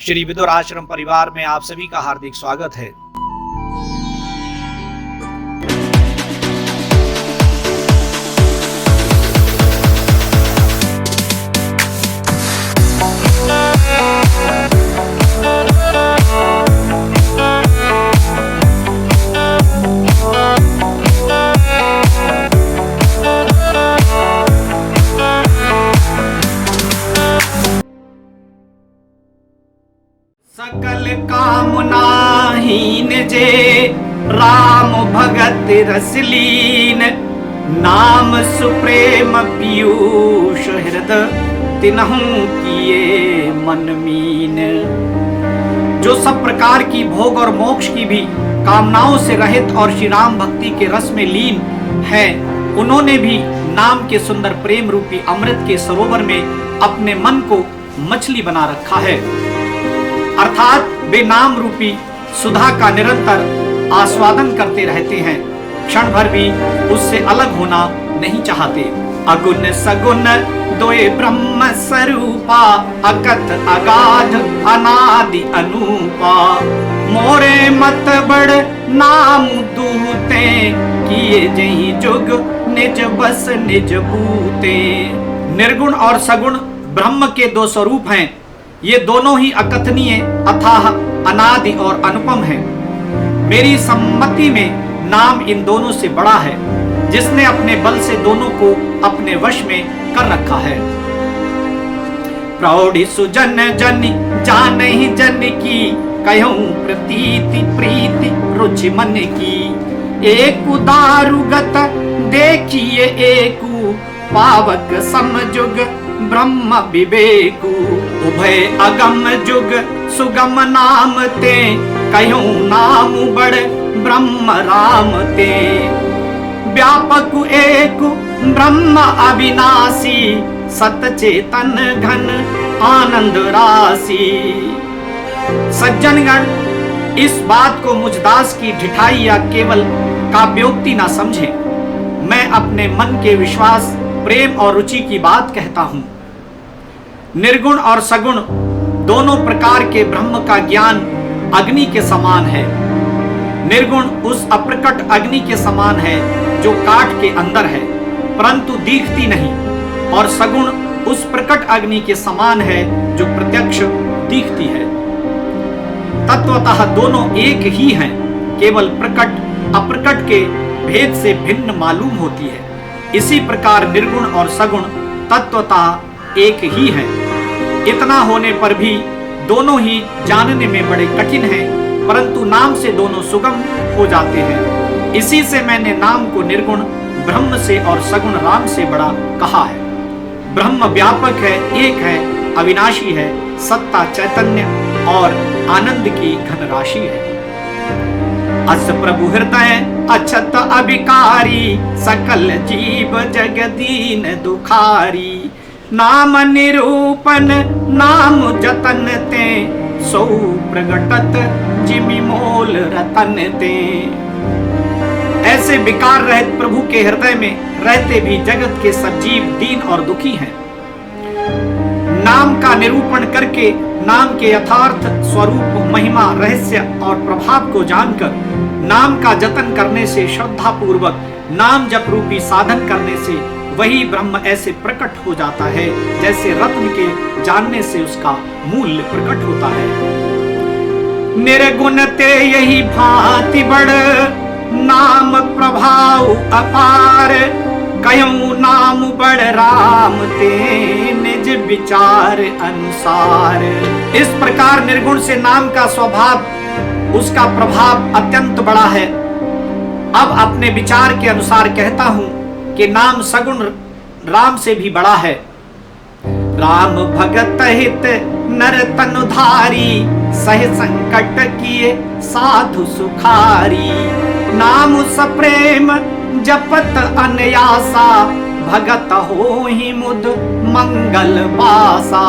श्री विदुर आश्रम परिवार में आप सभी का हार्दिक स्वागत है। सकल कामना हीन जे राम भगत रसलीन, नाम सुप्रेम पीयूष हृदय तिन्हु किए मन मीन। जो सब प्रकार की भोग और मोक्ष की भी कामनाओं से रहित और श्री राम भक्ति के रस में लीन है, उन्होंने भी नाम के सुंदर प्रेम रूपी अमृत के सरोवर में अपने मन को मछली बना रखा है, अर्थात वे नाम रूपी सुधा का निरंतर आस्वादन करते रहते हैं, क्षण भर भी उससे अलग होना नहीं चाहते। अगुण सगुण दोए ब्रह्म स्वरूपा, अकथ अगाध अनादि अनूपा। मोरे मत बड़ नाम दूते, किए जही जुग निज बस निज भूते। निर्गुण और सगुण ब्रह्म के दो स्वरूप हैं। ये दोनों ही अकथनीय, अथाह, अनादि और अनुपम हैं। मेरी सम्मति में नाम इन दोनों से बड़ा है, जिसने अपने बल से दोनों को अपने वश में कर रखा है। प्रौढ़ि सुजन जन जानहि जन की, कहूं प्रतीति प्रीति रुचि मन की। एक दारुगत देखिए एकु, पावक समजुग ब्रह्म विवेकु। उभय अगम जुग सुगम नाम ते, कहूं नाम बड़ ब्रह्म राम ते। व्यापक एक ब्रह्म अविनाशी, सत चेतन घन आनंद राशि। सज्जनगण, इस बात को मुझदास की ढिठाई या केवल काव्योक्ति ना समझे। मैं अपने मन के विश्वास, प्रेम और रुचि की बात कहता हूं। निर्गुण और सगुण दोनों प्रकार के ब्रह्म का ज्ञान अग्नि के समान है। निर्गुण उस अप्रकट अग्नि के समान है जो काठ के अंदर है, परंतु दिखती नहीं, और सगुण उस प्रकट अग्नि के समान है जो प्रत्यक्ष दिखती है। तत्वतः दोनों एक ही हैं, केवल प्रकट अप्रकट के भेद से भिन्न मालूम होती है। इसी प्रकार निर्गुण और सगुण तत्वतः एक ही हैं। इतना होने पर भी दोनों ही जानने में बड़े कठिन हैं, परंतु नाम से दोनों सुगम हो जाते हैं। इसी से मैंने नाम को निर्गुण ब्रह्म से और सगुण राम से बड़ा कहा है। ब्रह्म व्यापक है, एक है, अविनाशी है, सत्ता, चैतन्य और आनंद की घन राशि है। अस प्रभु हृदय अछत अभिकारी, सकल जीव जगदीन दुखारी। नाम निरूपण नाम जतन ते, सौ प्रगटत जिमि मोल रतन ते। ऐसे विकार रहित प्रभु के हृदय में रहते भी जगत के सब जीव दीन और दुखी हैं। नाम का निरूपण करके नाम के यथार्थ स्वरूप, महिमा, रहस्य और प्रभाव को जानकर नाम का जतन करने से, श्रद्धा पूर्वक नाम जप रूपी साधन करने से वही ब्रह्म ऐसे प्रकट हो जाता है जैसे रत्न के जानने से उसका मूल्य प्रकट होता है। निर्गुण ते यही भांति बड़, नाम प्रभाव अपार। कहूं नाम बड़ राम ते, निज विचार अनुसार। इस प्रकार निर्गुण से नाम का स्वभाव, उसका प्रभाव अत्यंत बड़ा है। अब अपने विचार के अनुसार कहता हूं कि नाम सगुण राम से भी बड़ा है। राम भगत हित नर तनुधारी, सह संकट किए साधु सुखारी। नाम सप्रेम जपत अनयासा, भगत हो ही मुद मंगल बासा।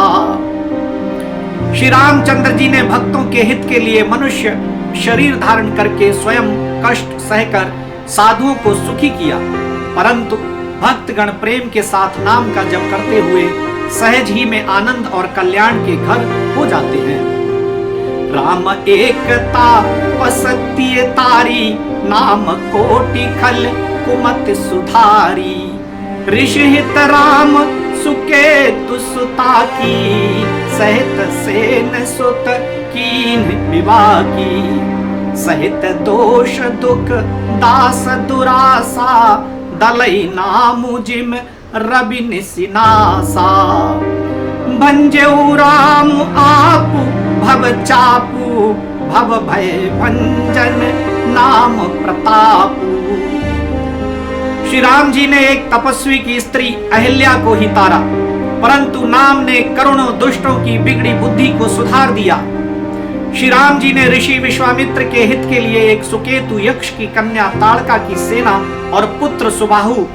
श्री रामचंद्र जी ने भक्तों के हित के लिए मनुष्य शरीर धारण करके स्वयं कष्ट सहकर साधुओं को सुखी किया, परंतु भक्तगण प्रेम के साथ नाम का जप करते हुए सहज ही में आनंद और कल्याण के घर हो जाते हैं। राम एकता पसत्य तारी, नाम कोटि खल कुमत सुधारी। ऋषि हित राम सुकेतु सुता की, सहित सेन सुत कीन विवाह की। सहित दोष दुख दास दुरासा, दलई नामु जिम रवि निसिनासा। भंजेउ राम आपु भव चापू, भव भय भंजन नाम प्रतापू। श्री राम जी ने एक तपस्वी की स्त्री अहिल्या को ही तारा, परंतु नाम ने करोड़ों दुष्टों की बिगड़ी बुद्धि को सुधार दिया। श्री राम जी ने ऋषि विश्वामित्र के हित के लिए एक सुकेतु यक्ष की कन्या ताड़का की सेना और पुत्र सुबाहु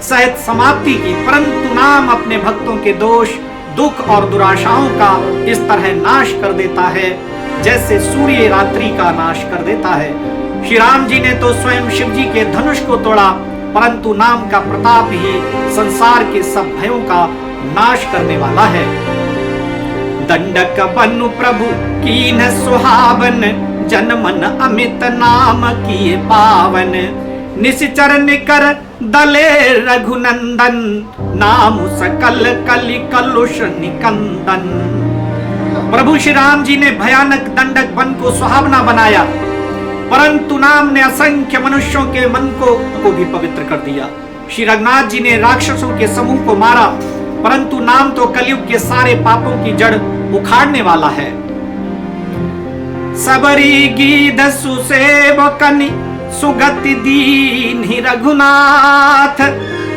सहित समाप्ति की, परंतु नाम अपने भक्तों के दोष दुख और दुराशाओं का इस तरह नाश कर देता है जैसे सूर्य रात्रि का नाश कर देता है। श्री राम जी ने तो स्वयं शिव जी के धनुष को तोड़ा, परंतु नाम का प्रताप ही संसार के सब भयों का नाश करने वाला है। दंडक बनु प्रभु कीन सुहावन, जन मन अमित नाम किए पावन। निश्चर निकर दले रघुनंदन, नाम सकल कलि कलुष निकंदन। प्रभु श्री राम जी ने भयानक दंडक वन को सुहावना बनाया, परंतु नाम ने असंख्य मनुष्यों के मन को भी पवित्र कर दिया। श्री रघुनाथ जी ने राक्षसों के समूह को मारा, परंतु नाम तो कलयुग के सारे पापों की जड़ उखाड़ने वाला है। सबरी गीध सुसेवकनि, सुगति दीन ही रघुनाथ।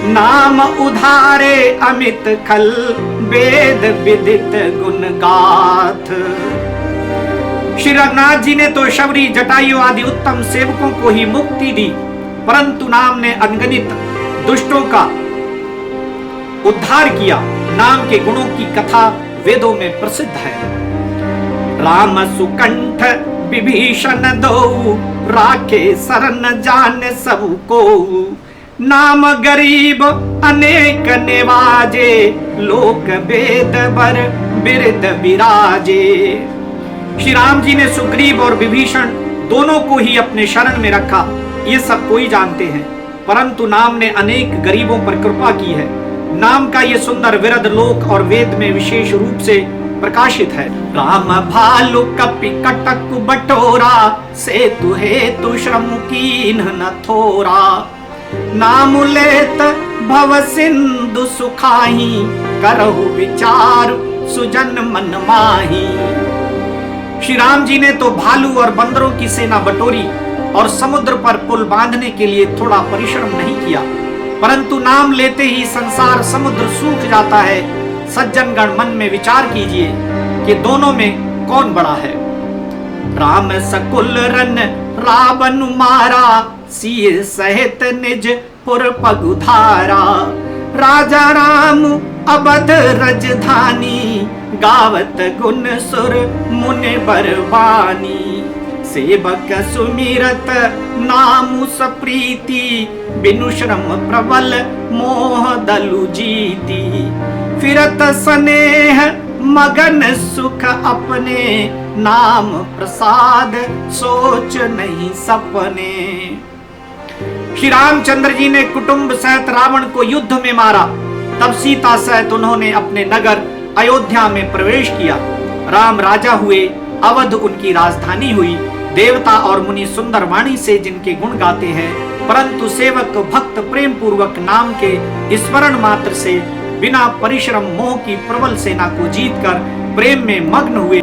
नाम उधारे अमित खल, वेद विदित गुण गाथ। श्री रघुनाथ जी ने तो शबरी जटायु आदि उत्तम सेवकों को ही मुक्ति दी, परंतु नाम ने अनगिनत दुष्टों का उद्धार किया। नाम के गुणों की कथा वेदों में प्रसिद्ध है। राम सुकंठ विभीषण दो, राखे शरण जान सब को। नाम गरीब अनेक निवाजे, लोक वेद बर बिरद विराजे। श्री राम जी ने सुग्रीव और विभीषण दोनों को ही अपने शरण में रखा, ये सब कोई जानते हैं, परंतु नाम ने अनेक गरीबों पर कृपा की है। नाम का ये सुंदर विरद लोक और वेद में विशेष रूप से प्रकाशित है। राम भालु कपि कटक बटोरा, सेतु हेतु श्रम कीन न थोरा। नाम लेत भव सिंधु सुखाही, करहु विचार सुजन मन माही। श्री राम जी ने तो भालू और बंदरों की सेना बटोरी और समुद्र पर पुल बांधने के लिए थोड़ा परिश्रम नहीं किया, परंतु नाम लेते ही संसार समुद्र सूख जाता है। सज्जनगण मन में विचार कीजिए कि दोनों में कौन बड़ा है। राम सकुल रन रावण मारा, सिय सहित निज पुर पगुधारा। राजा राम अवध रजधानी, गावत गुण सुर मुनि बरबानी। सेवक सुमिरत नामु सप्रीति, बिनु श्रम प्रबल मोह दलु जीती। फिरत स्नेह मगन सुख अपने, नाम प्रसाद सोच नहीं सपने। श्री रामचंद्र जी ने कुटुंब सहित रावण को युद्ध में मारा, तब सीता सहित उन्होंने अपने नगर अयोध्या में प्रवेश किया। राम राजा हुए, अवध उनकी राजधानी हुई। देवता और मुनि सुंदर वाणी से जिनके गुण गाते हैं, परंतु सेवक भक्त प्रेम पूर्वक नाम के स्मरण मात्र से बिना परिश्रम मोह की प्रबल सेना को जीतकर प्रेम में मग्न हुए।